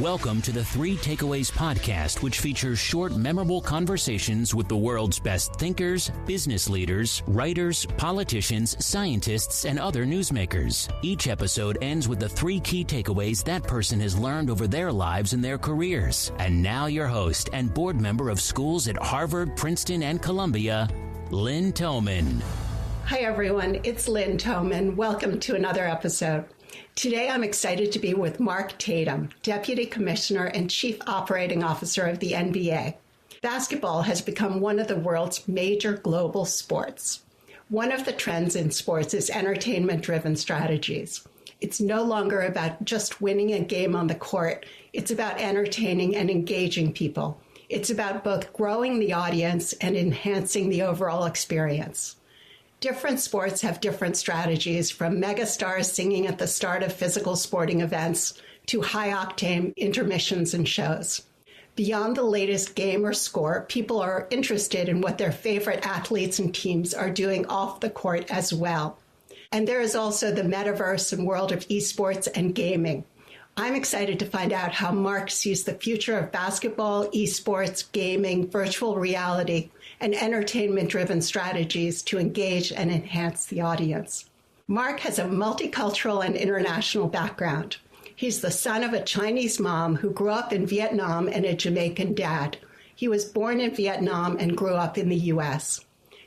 Welcome to the Three Takeaways podcast, which features short, memorable conversations with the world's best thinkers, business leaders, writers, politicians, scientists, and other newsmakers. Each episode ends with the three key takeaways that person has learned over their lives and their careers. And now your host and board member of schools at Harvard, Princeton, and Columbia, Lynn Toman. Hi, everyone. It's Lynn Toman. Welcome to another episode. Today, I'm excited to be with Mark Tatum, Deputy Commissioner and Chief Operating Officer of the NBA. Basketball has become one of the world's major global sports. One of the trends in sports is entertainment-driven strategies. It's no longer about just winning a game on the court. It's about entertaining and engaging people. It's about both growing the audience and enhancing the overall experience. Different sports have different strategies, from megastars singing at the start of physical sporting events to high-octane intermissions and shows. Beyond the latest game or score, people are interested in what their favorite athletes and teams are doing off the court as well. And there is also the metaverse and world of esports and gaming. I'm excited to find out how Mark sees the future of basketball, esports, gaming, virtual reality, and entertainment-driven strategies to engage and enhance the audience. Mark has a multicultural and international background. He's the son of a Chinese mom who grew up in Vietnam and a Jamaican dad. He was born in Vietnam and grew up in the U.S.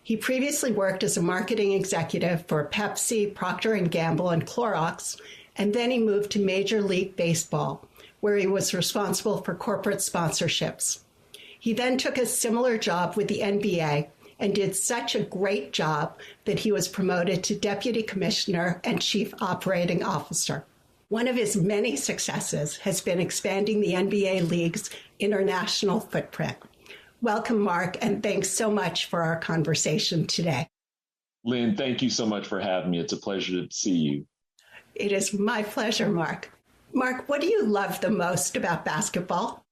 He previously worked as a marketing executive for Pepsi, Procter & Gamble, and Clorox, and then he moved to Major League Baseball, where he was responsible for corporate sponsorships. He then took a similar job with the NBA and did such a great job that he was promoted to Deputy Commissioner and Chief Operating Officer. One of his many successes has been expanding the NBA League's international footprint. Welcome, Mark, and thanks so much for our conversation today. Lynn, thank you so much for having me. It's a pleasure to see you. It is my pleasure, Mark. Mark, what do you love the most about basketball?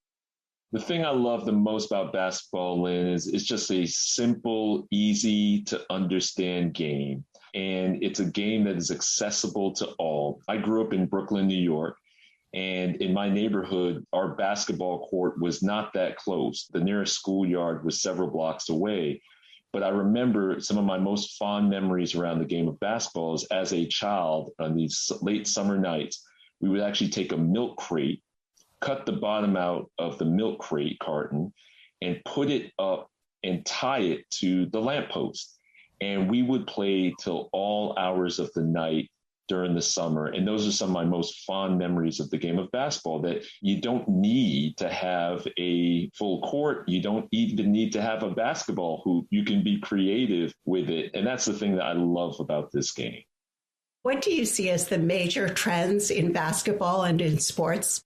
The thing I love the most about basketball, Lynn, is it's just a simple, easy to understand game. And it's a game that is accessible to all. I grew up in Brooklyn, New York, and in my neighborhood, our basketball court was not that close. The nearest schoolyard was several blocks away. But I remember some of my most fond memories around the game of basketball is as a child on these late summer nights, we would actually take a milk crate, cut the bottom out of the milk crate carton, and put it up and tie it to the lamppost. And we would play till all hours of the night during the summer. And those are some of my most fond memories of the game of basketball, that you don't need to have a full court. You don't even need to have a basketball hoop. You can be creative with it. And that's the thing that I love about this game. What do you see as the major trends in basketball and in sports?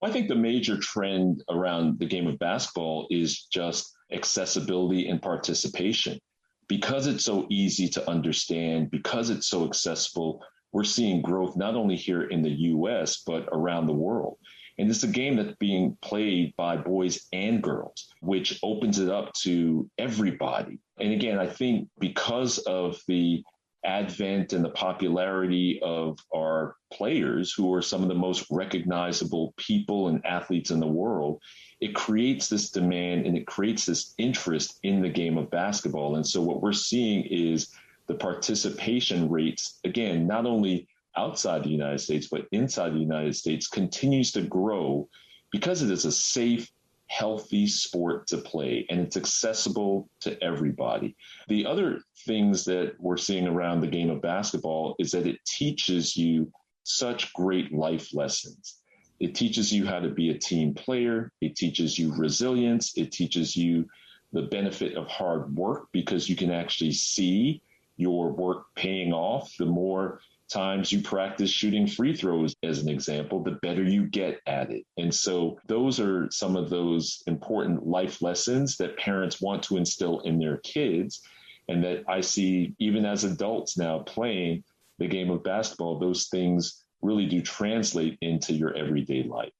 I think the major trend around the game of basketball is just accessibility and participation. Because it's so easy to understand, because it's so accessible, we're seeing growth not only here in the U.S., but around the world. And it's a game that's being played by boys and girls, which opens it up to everybody. And again, I think because of the advent and the popularity of our players, who are some of the most recognizable people and athletes in the world, it creates this demand and it creates this interest in the game of basketball. And so what we're seeing is the participation rates, again, not only outside the United States, but inside the United States, continues to grow because it is a safe, healthy sport to play, and it's accessible to everybody. The other things that we're seeing around the game of basketball is that it teaches you such great life lessons. It teaches you how to be a team player. It teaches you resilience. It teaches you the benefit of hard work, because you can actually see your work paying off. The more times you practice shooting free throws, as an example, the better you get at it. And so those are some of those important life lessons that parents want to instill in their kids, and that I see even as adults now playing the game of basketball. Those things really do translate into your everyday life.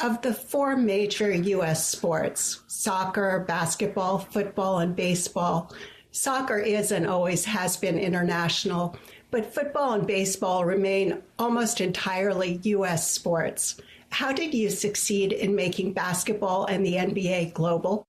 Of the four major U.S. sports, soccer, basketball, football, and baseball, soccer is and always has been international, but football and baseball remain almost entirely U.S. sports. How did you succeed in making basketball and the NBA global?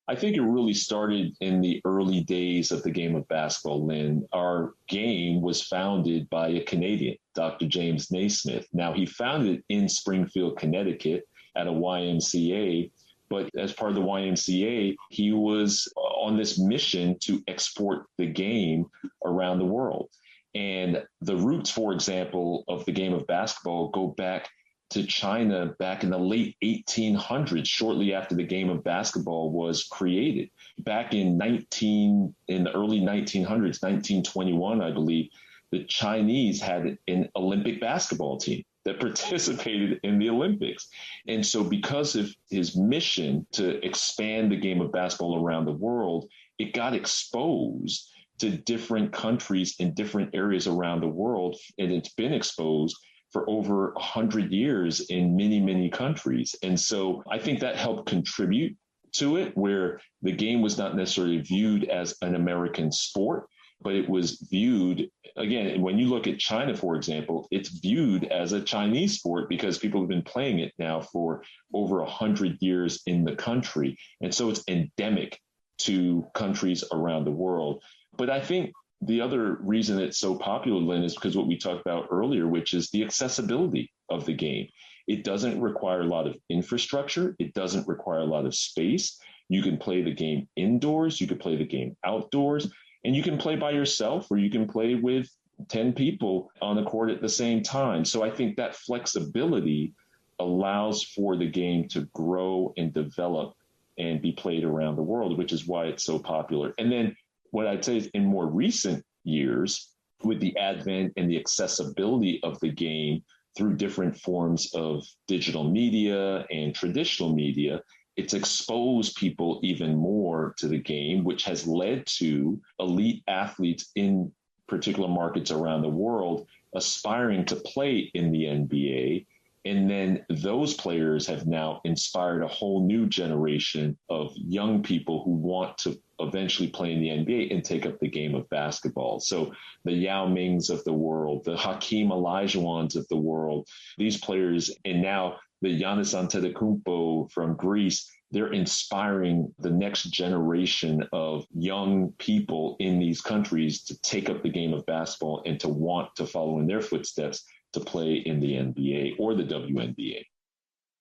I think it really started in the early days of the game of basketball, Lynn. Our game was founded by a Canadian, Dr. James Naismith. Now, he founded it in Springfield, Connecticut at a YMCA. But as part of the YMCA, he was on this mission to export the game around the world. And the roots, for example, of the game of basketball go back to China back in the late 1800s, shortly after the game of basketball was created. Back in the early 1900s, 1921, I believe, the Chinese had an Olympic basketball team that participated in the Olympics. And so because of his mission to expand the game of basketball around the world, it got exposed to different countries in different areas around the world. And it's been exposed for over 100 years in many, many countries. And so I think that helped contribute to it, where the game was not necessarily viewed as an American sport, but it was viewed, again, when you look at China, for example, it's viewed as a Chinese sport because people have been playing it now for over 100 years in the country. And so it's endemic to countries around the world. But I think the other reason it's so popular, Lynn, is because what we talked about earlier, which is the accessibility of the game. It doesn't require a lot of infrastructure. It doesn't require a lot of space. You can play the game indoors. You can play the game outdoors. And you can play by yourself, or you can play with 10 people on the court at the same time. So I think that flexibility allows for the game to grow and develop and be played around the world, which is why it's so popular. And then what I'd say is in more recent years, with the advent and the accessibility of the game through different forms of digital media and traditional media, it's exposed people even more to the game, which has led to elite athletes in particular markets around the world aspiring to play in the NBA. And then those players have now inspired a whole new generation of young people who want to eventually play in the NBA and take up the game of basketball. So the Yao Mings of the world, the Hakeem Olajuwons of the world, these players, and now the Giannis Antetokounmpo from Greece, they're inspiring the next generation of young people in these countries to take up the game of basketball and to want to follow in their footsteps to play in the NBA or the WNBA.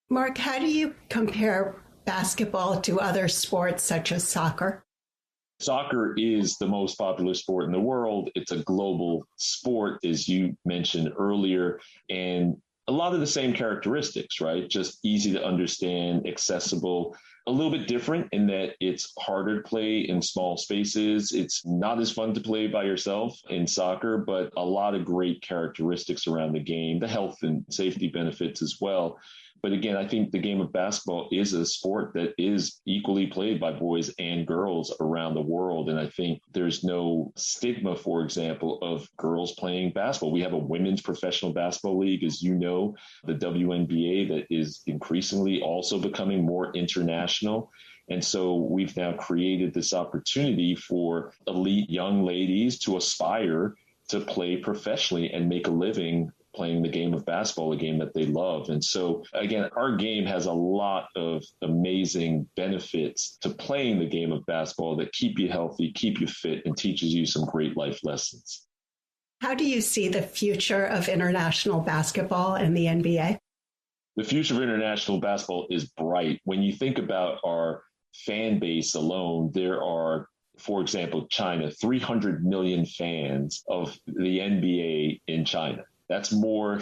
Mark, how do you compare basketball to other sports such as soccer? Soccer is the most popular sport in the world. It's a global sport, as you mentioned earlier, and a lot of the same characteristics, right? Just easy to understand, accessible, a little bit different in that it's harder to play in small spaces. It's not as fun to play by yourself in soccer, but a lot of great characteristics around the game, the health and safety benefits as well. But again, I think the game of basketball is a sport that is equally played by boys and girls around the world. And I think there's no stigma, for example, of girls playing basketball. We have a women's professional basketball league, as you know, the WNBA, that is increasingly also becoming more international. And so we've now created this opportunity for elite young ladies to aspire to play professionally and make a living playing the game of basketball, a game that they love. And so, again, our game has a lot of amazing benefits to playing the game of basketball that keep you healthy, keep you fit, and teaches you some great life lessons. How do you see the future of international basketball and the NBA? The future of international basketball is bright. When you think about our fan base alone, there are, for example, China, 300 million fans of the NBA in China. That's more,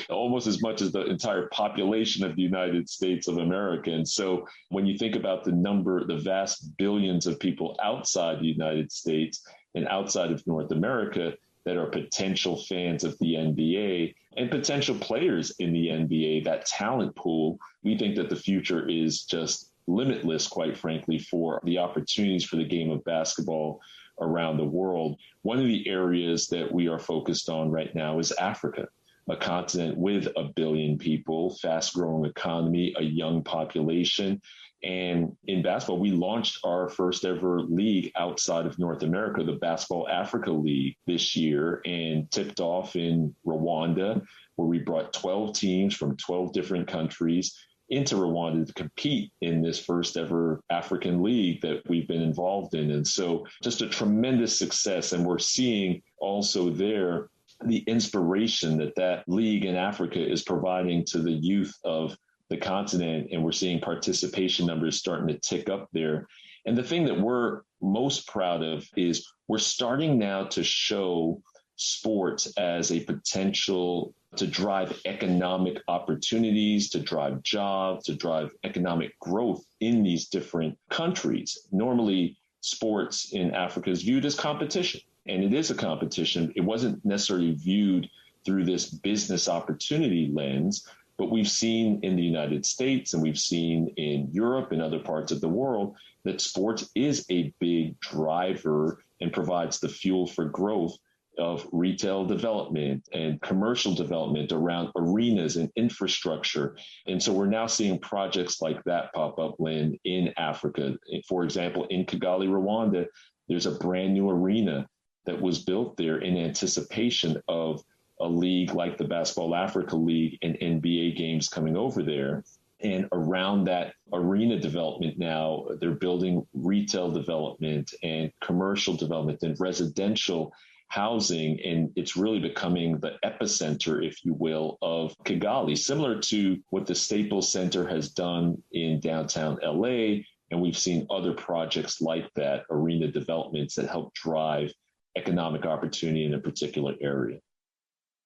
almost as much as the entire population of the United States of America. And so when you think about the vast billions of people outside the United States and outside of North America that are potential fans of the NBA and potential players in the NBA, that talent pool, we think that the future is just limitless, quite frankly, for the opportunities for the game of basketball around the world. One of the areas that we are focused on right now is Africa, a continent with 1 billion people, fast-growing economy, a young population. And in basketball, we launched our first ever league outside of North America, the Basketball Africa League, this year, and tipped off in Rwanda where we brought 12 teams from 12 different countries into Rwanda to compete in this first ever African league that we've been involved in. And so just a tremendous success. And we're seeing also there the inspiration that league in Africa is providing to the youth of the continent. And we're seeing participation numbers starting to tick up there. And the thing that we're most proud of is we're starting now to show sports as a potential to drive economic opportunities, to drive jobs, to drive economic growth in these different countries. Normally, sports in Africa is viewed as competition, and it is a competition. It wasn't necessarily viewed through this business opportunity lens, but we've seen in the United States and we've seen in Europe and other parts of the world that sports is a big driver and provides the fuel for growth of retail development and commercial development around arenas and infrastructure. And so we're now seeing projects like that pop up, Lynn, in Africa. For example, in Kigali, Rwanda, there's a brand new arena that was built there in anticipation of a league like the Basketball Africa League and NBA games coming over there. And around that arena development now, they're building retail development and commercial development and residential housing, and it's really becoming the epicenter, if you will, of Kigali, similar to what the Staples Center has done in downtown LA. And we've seen other projects like that, arena developments that help drive economic opportunity in a particular area.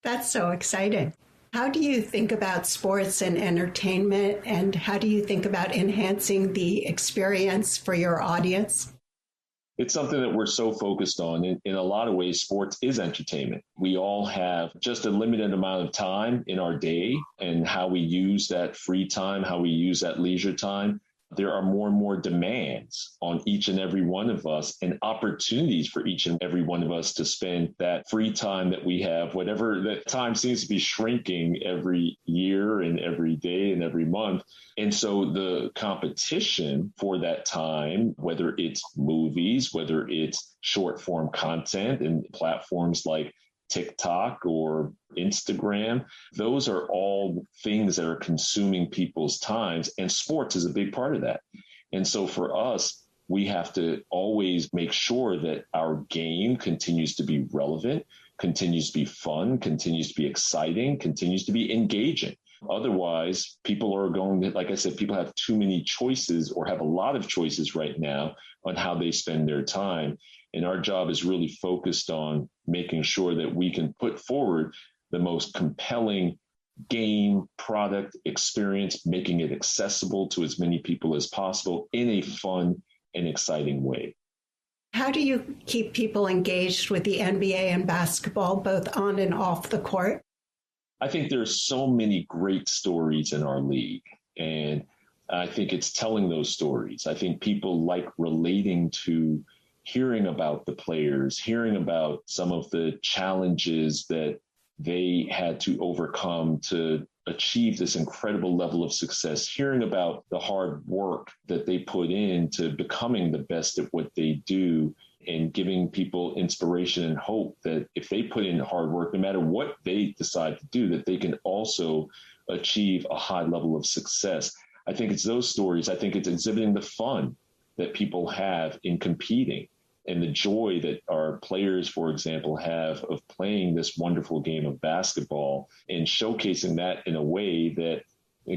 That's so exciting. How do you think about sports and entertainment, and how do you think about enhancing the experience for your audience? It's something that we're so focused on. In a lot of ways, sports is entertainment. We all have just a limited amount of time in our day, and how we use that free time, how we use that leisure time. There are more and more demands on each and every one of us and opportunities for each and every one of us to spend that free time that we have, whatever that time seems to be shrinking every year and every day and every month. And so the competition for that time, whether it's movies, whether it's short form content and platforms like TikTok or Instagram, those are all things that are consuming people's times, and sports is a big part of that. And so for us, we have to always make sure that our game continues to be relevant, continues to be fun, continues to be exciting, continues to be engaging. Otherwise, people are going to, like I said, people have too many choices or have a lot of choices right now on how they spend their time. And our job is really focused on making sure that we can put forward the most compelling game, product, experience, making it accessible to as many people as possible in a fun and exciting way. How do you keep people engaged with the NBA and basketball, both on and off the court? I think there's so many great stories in our league, and I think it's telling those stories. I think people like relating to hearing about the players, hearing about some of the challenges that they had to overcome to achieve this incredible level of success, hearing about the hard work that they put into becoming the best at what they do, and giving people inspiration and hope that if they put in hard work, no matter what they decide to do, that they can also achieve a high level of success. I think it's those stories. I think it's exhibiting the fun that people have in competing and the joy that our players, for example, have of playing this wonderful game of basketball and showcasing that in a way that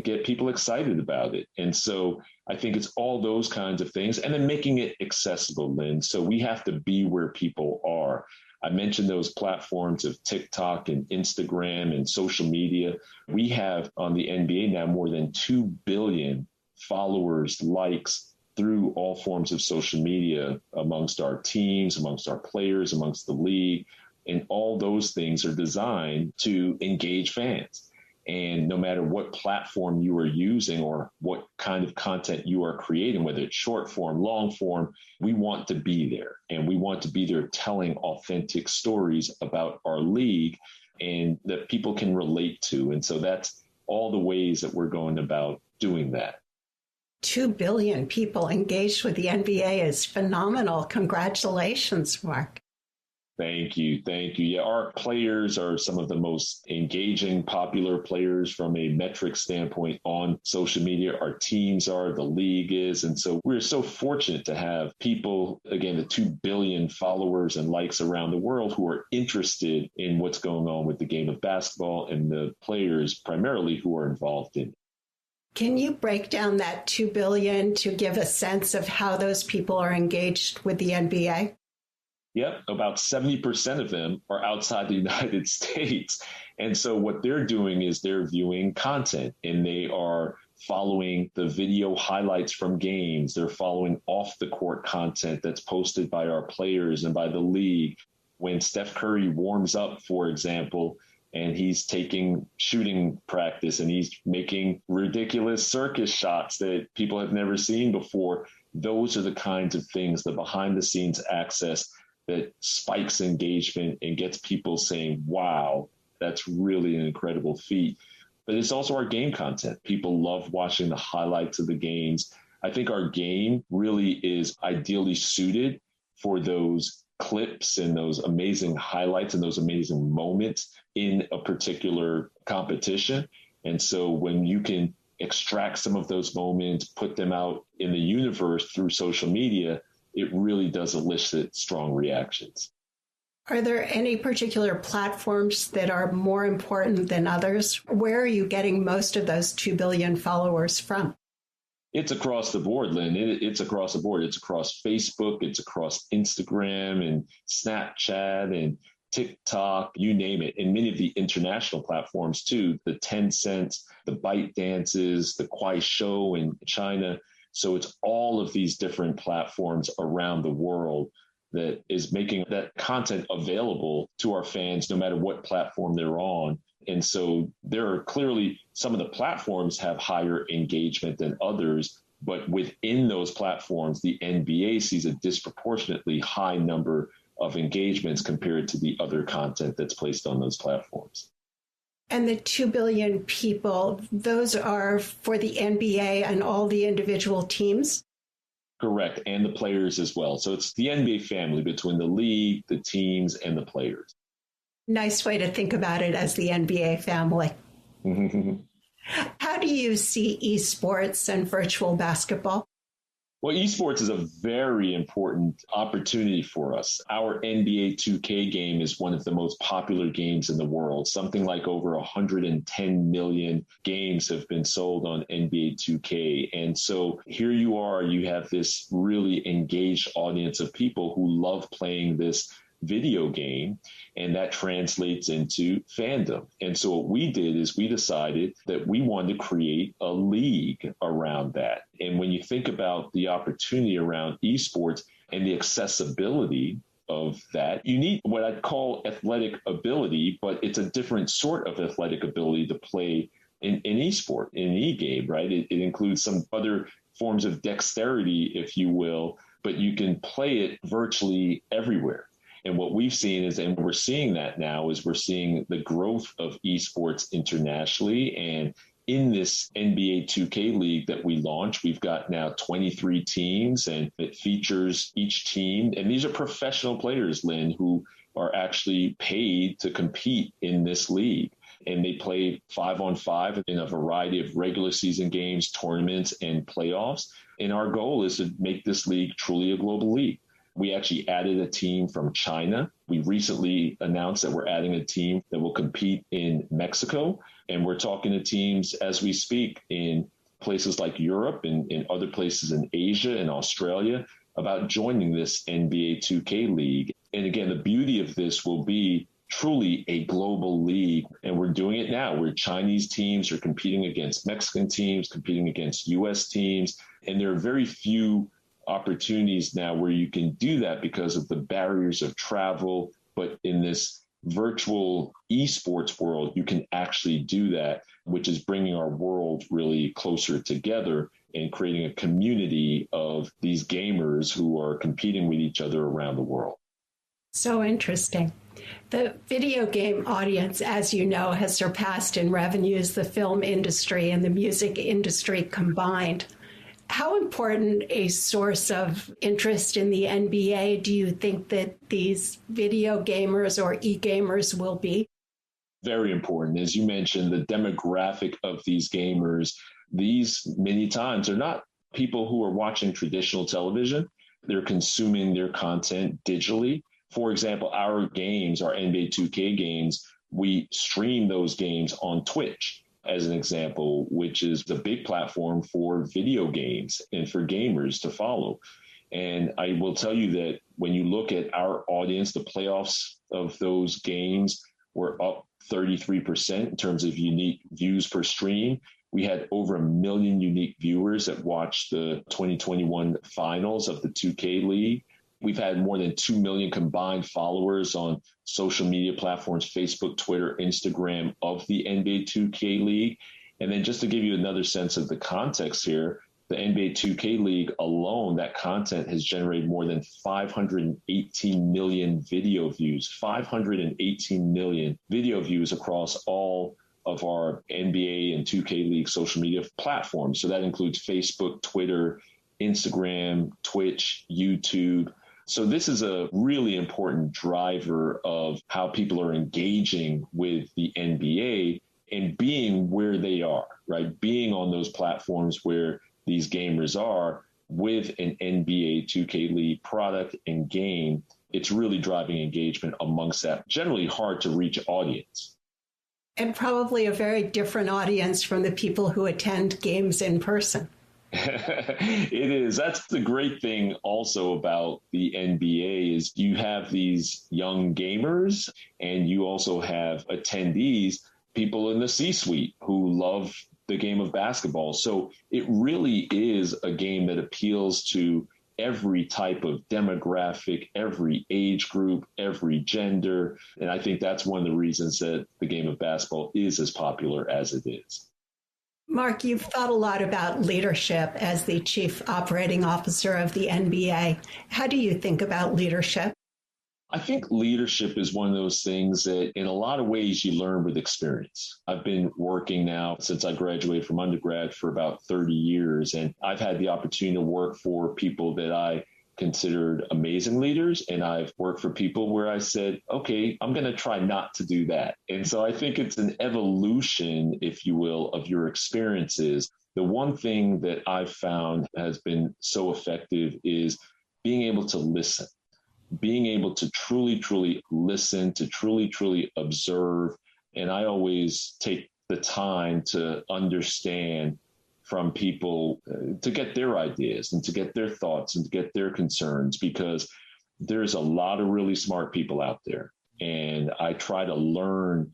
get people excited about it. And so I think it's all those kinds of things, and then making it accessible, Lynn. So we have to be where people are. I mentioned those platforms of TikTok and Instagram and social media. We have on the NBA now more than 2 billion followers, likes, through all forms of social media amongst our teams, amongst our players, amongst the league. And all those things are designed to engage fans. And no matter what platform you are using or what kind of content you are creating, whether it's short form, long form, we want to be there. And we want to be there telling authentic stories about our league and that people can relate to. And so that's all the ways that we're going about doing that. 2 billion people engaged with the NBA is phenomenal. Congratulations, Mark. Thank you. Thank you. Yeah, our players are some of the most engaging, popular players from a metric standpoint on social media. Our teams are, the league is. And so we're so fortunate to have people, again, the 2 billion followers and likes around the world who are interested in what's going on with the game of basketball and the players primarily who are involved in it. Can you break down that 2 billion to give a sense of how those people are engaged with the NBA? Yep, about 70% of them are outside the United States. And so what they're doing is they're viewing content and they are following the video highlights from games. They're following off the court content that's posted by our players and by the league. When Steph Curry warms up, for example, and he's taking shooting practice and he's making ridiculous circus shots that people have never seen before, those are the kinds of things, the behind the scenes access that spikes engagement and gets people saying, wow, that's really an incredible feat. But it's also our game content. People love watching the highlights of the games. I think our game really is ideally suited for those clips and those amazing highlights and those amazing moments in a particular competition. And so when you can extract some of those moments, put them out in the universe through social media, it really does elicit strong reactions. Are there any particular platforms that are more important than others? Where are you getting most of those 2 billion followers from? It's across the board, Lynn. It's across the board. It's across Facebook. It's across Instagram and Snapchat and TikTok, you name it. And many of the international platforms too, the Tencent, the ByteDances, the Kuaishou in China. So it's all of these different platforms around the world that is making that content available to our fans, no matter what platform they're on. And so there are clearly some of the platforms have higher engagement than others, but within those platforms, the NBA sees a disproportionately high number of engagements compared to the other content that's placed on those platforms. And the 2 billion people, those are for the NBA and all the individual teams? Correct. And the players as well. So it's the NBA family between the league, the teams, and the players. Nice way to think about it as the NBA family. How do you see esports and virtual basketball? Well, esports is a very important opportunity for us. Our NBA 2K game is one of the most popular games in the world. Something like over 110 million games have been sold on NBA 2K. And so here you are, you have this really engaged audience of people who love playing this video game, and that translates into fandom. And so what we did is we decided that we wanted to create a league around that. And when you think about the opportunity around esports and the accessibility of that, you need what I'd call athletic ability, but it's a different sort of athletic ability to play in esport, in an e-game, right? It includes some other forms of dexterity, if you will, but you can play it virtually everywhere. And what we've seen is, and we're seeing that now, is we're seeing the growth of esports internationally. And in this NBA 2K league that we launched, we've got now 23 teams, and it features each team. And these are professional players, Lynn, who are actually paid to compete in this league. And they play 5-on-5 in a variety of regular season games, tournaments, and playoffs. And our goal is to make this league truly a global league. We actually added a team from China. We recently announced that we're adding a team that will compete in Mexico. And we're talking to teams as we speak in places like Europe and in other places in Asia and Australia about joining this NBA 2K league. And again, the beauty of this will be truly a global league. And we're doing it now, where Chinese teams are competing against Mexican teams, competing against U.S. teams. And there are very few opportunities now where you can do that because of the barriers of travel. But in this virtual esports world, you can actually do that, which is bringing our world really closer together and creating a community of these gamers who are competing with each other around the world. So interesting. The video game audience, as you know, has surpassed in revenues the film industry and the music industry combined. How important a source of interest in the NBA do you think that these video gamers or e-gamers will be? Very important. As you mentioned, the demographic of these gamers, these many times are not people who are watching traditional television. They're consuming their content digitally. For example, our games, our NBA 2K games, we stream those games on Twitch, as an example, which is the big platform for video games and for gamers to follow. And I will tell you that when you look at our audience, the playoffs of those games were up 33% in terms of unique views per stream. We had over 1 million unique viewers that watched the 2021 finals of the 2K League. We've had more than 2 million combined followers on social media platforms, Facebook, Twitter, Instagram, of the NBA 2K League. And then just to give you another sense of the context here, the NBA 2K League alone, that content has generated more than 518 million video views, 518 million video views across all of our NBA and 2K League social media platforms. So that includes Facebook, Twitter, Instagram, Twitch, YouTube. So this is a really important driver of how people are engaging with the NBA and being where they are, right? Being on those platforms where these gamers are with an NBA 2K League product and game. It's really driving engagement amongst that generally hard to reach audience. And probably a very different audience from the people who attend games in person. It is. That's the great thing also about the NBA is you have these young gamers and you also have attendees, people in the C-suite who love the game of basketball. So it really is a game that appeals to every type of demographic, every age group, every gender. And I think that's one of the reasons that the game of basketball is as popular as it is. Mark, you've thought a lot about leadership as the chief operating officer of the NBA. How do you think about leadership? I think leadership is one of those things that in a lot of ways you learn with experience. I've been working now since I graduated from undergrad for about 30 years, and I've had the opportunity to work for people that I considered amazing leaders. And I've worked for people where I said, okay, I'm going to try not to do that. And so I think it's an evolution, if you will, of your experiences. The one thing that I've found has been so effective is being able to listen. Being able to truly listen, to truly observe. And I always take the time to understand from people to get their ideas and to get their thoughts and to get their concerns, because there's a lot of really smart people out there. And I try to learn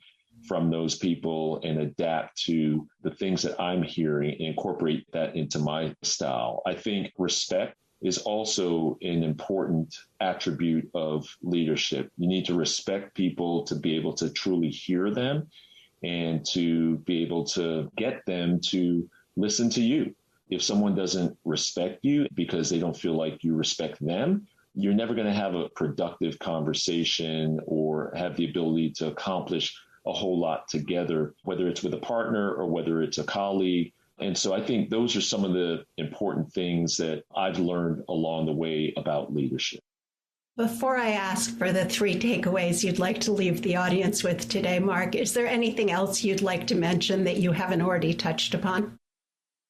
from those people and adapt to the things that I'm hearing and incorporate that into my style. I think respect is also an important attribute of leadership. You need to respect people to be able to truly hear them and to be able to get them to listen to you. If someone doesn't respect you because they don't feel like you respect them, you're never going to have a productive conversation or have the ability to accomplish a whole lot together, whether it's with a partner or whether it's a colleague. And so I think those are some of the important things that I've learned along the way about leadership. Before I ask for the 3 takeaways you'd like to leave the audience with today, Mark, is there anything else you'd like to mention that you haven't already touched upon?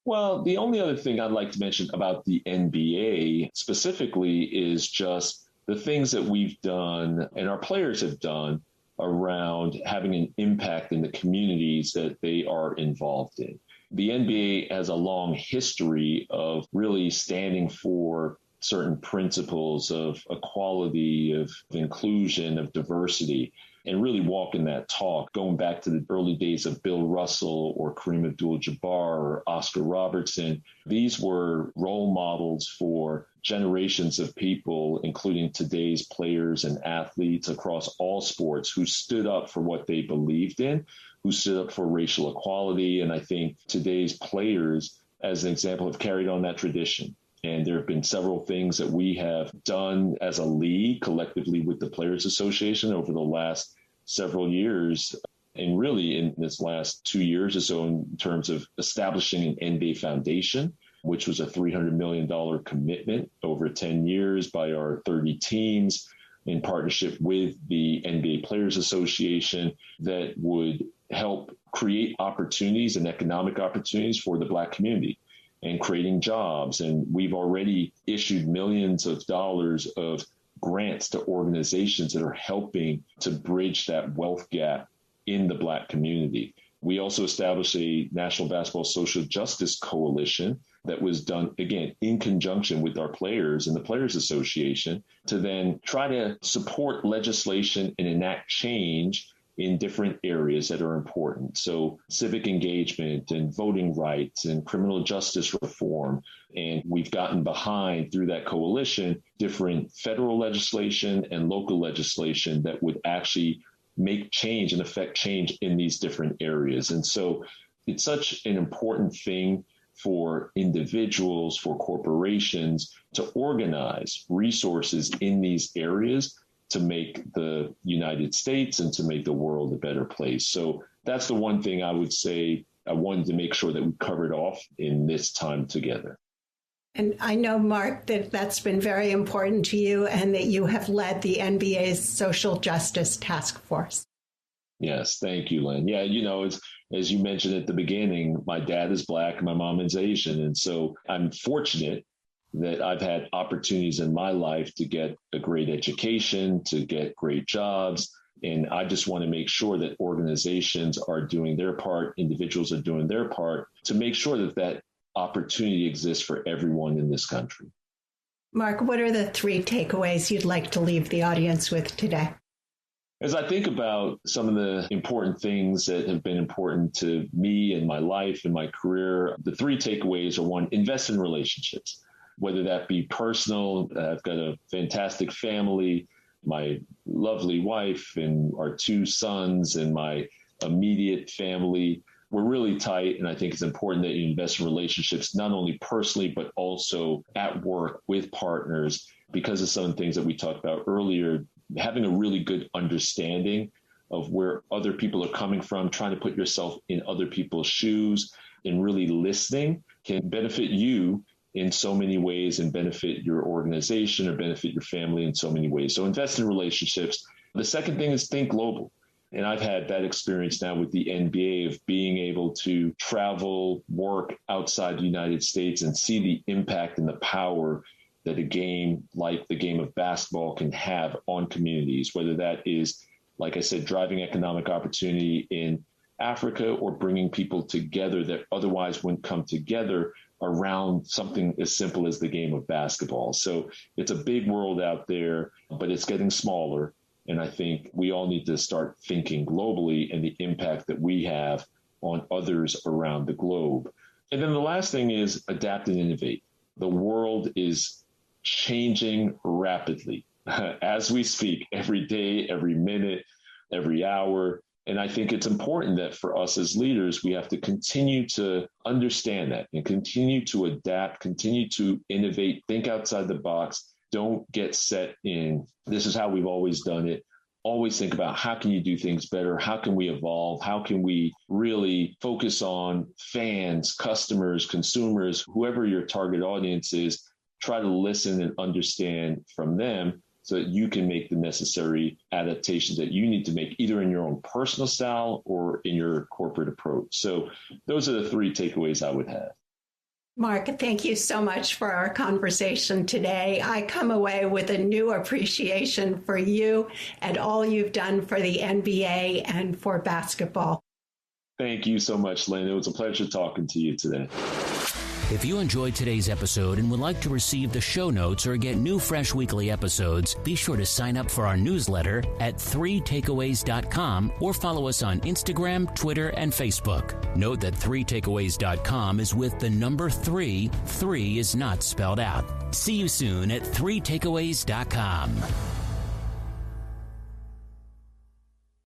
Well, the only other thing I'd like to mention about the NBA specifically is just the things that we've done and our players have done around having an impact in the communities that they are involved in. The NBA has a long history of really standing for certain principles of equality, of inclusion, of diversity, and really walking that talk, going back to the early days of Bill Russell or Kareem Abdul-Jabbar or Oscar Robertson. These were role models for generations of people, including today's players and athletes across all sports, who stood up for what they believed in, who stood up for racial equality. And I think today's players, as an example, have carried on that tradition. And there have been several things that we have done as a league collectively with the Players Association over the last several years, and really in this last 2 years or so, in terms of establishing an NBA foundation which was a $300 million commitment over 10 years by our 30 teams in partnership with the NBA Players Association that would help create opportunities and economic opportunities for the Black community and creating jobs. And we've already issued millions of dollars of grants to organizations that are helping to bridge that wealth gap in the Black community. We also established a National Basketball Social Justice Coalition that was done, again, in conjunction with our players and the Players Association to then try to support legislation and enact change in different areas that are important. So civic engagement and voting rights and criminal justice reform. And we've gotten behind, through that coalition, different federal legislation and local legislation that would actually make change and affect change in these different areas. And so it's such an important thing for individuals, for corporations to organize resources in these areas to make the United States and to make the world a better place. So that's the one thing I would say I wanted to make sure that we covered off in this time together. And I know, Mark, that that's been very important to you and that you have led the NBA's Social Justice Task Force. Yes, thank you, Lynn. Yeah, as you mentioned at the beginning, my dad is Black and my mom is Asian. And so I'm fortunate that I've had opportunities in my life to get a great education, to get great jobs. And I just want to make sure that organizations are doing their part, individuals are doing their part to make sure that that opportunity exists for everyone in this country. Mark, what are the 3 takeaways you'd like to leave the audience with today? As I think about some of the important things that have been important to me in my life and my career, the 3 takeaways are: 1, invest in relationships, whether that be personal. I've got a fantastic family, my lovely wife and our 2 sons and my immediate family. We're really tight, and I think it's important that you invest in relationships, not only personally, but also at work with partners, because of some of the things that we talked about earlier. Having a really good understanding of where other people are coming from, trying to put yourself in other people's shoes, and really listening can benefit you in so many ways and benefit your organization or benefit your family in so many ways. So invest in relationships. The second thing is think global. And I've had that experience now with the NBA of being able to travel, work outside the United States and see the impact and the power that a game like the game of basketball can have on communities, whether that is, like I said, driving economic opportunity in Africa or bringing people together that otherwise wouldn't come together around something as simple as the game of basketball. So it's a big world out there, but it's getting smaller. And I think we all need to start thinking globally and the impact that we have on others around the globe. And then the last thing is adapt and innovate. The world is changing rapidly as we speak, every day, every minute, every hour. And I think it's important that for us as leaders, we have to continue to understand that and continue to adapt, continue to innovate, think outside the box. Don't get set in, this is how we've always done it. Always think about how can you do things better? How can we evolve? How can we really focus on fans, customers, consumers, whoever your target audience is, try to listen and understand from them so that you can make the necessary adaptations that you need to make either in your own personal style or in your corporate approach. So those are the 3 takeaways I would have. Mark, thank you so much for our conversation today. I come away with a new appreciation for you and all you've done for the NBA and for basketball. Thank you so much, Lynn. It was a pleasure talking to you today. If you enjoyed today's episode and would like to receive the show notes or get new fresh weekly episodes, be sure to sign up for our newsletter at 3takeaways.com or follow us on Instagram, Twitter, and Facebook. Note that 3takeaways.com is with the number 3. 3 is not spelled out. See you soon at 3takeaways.com.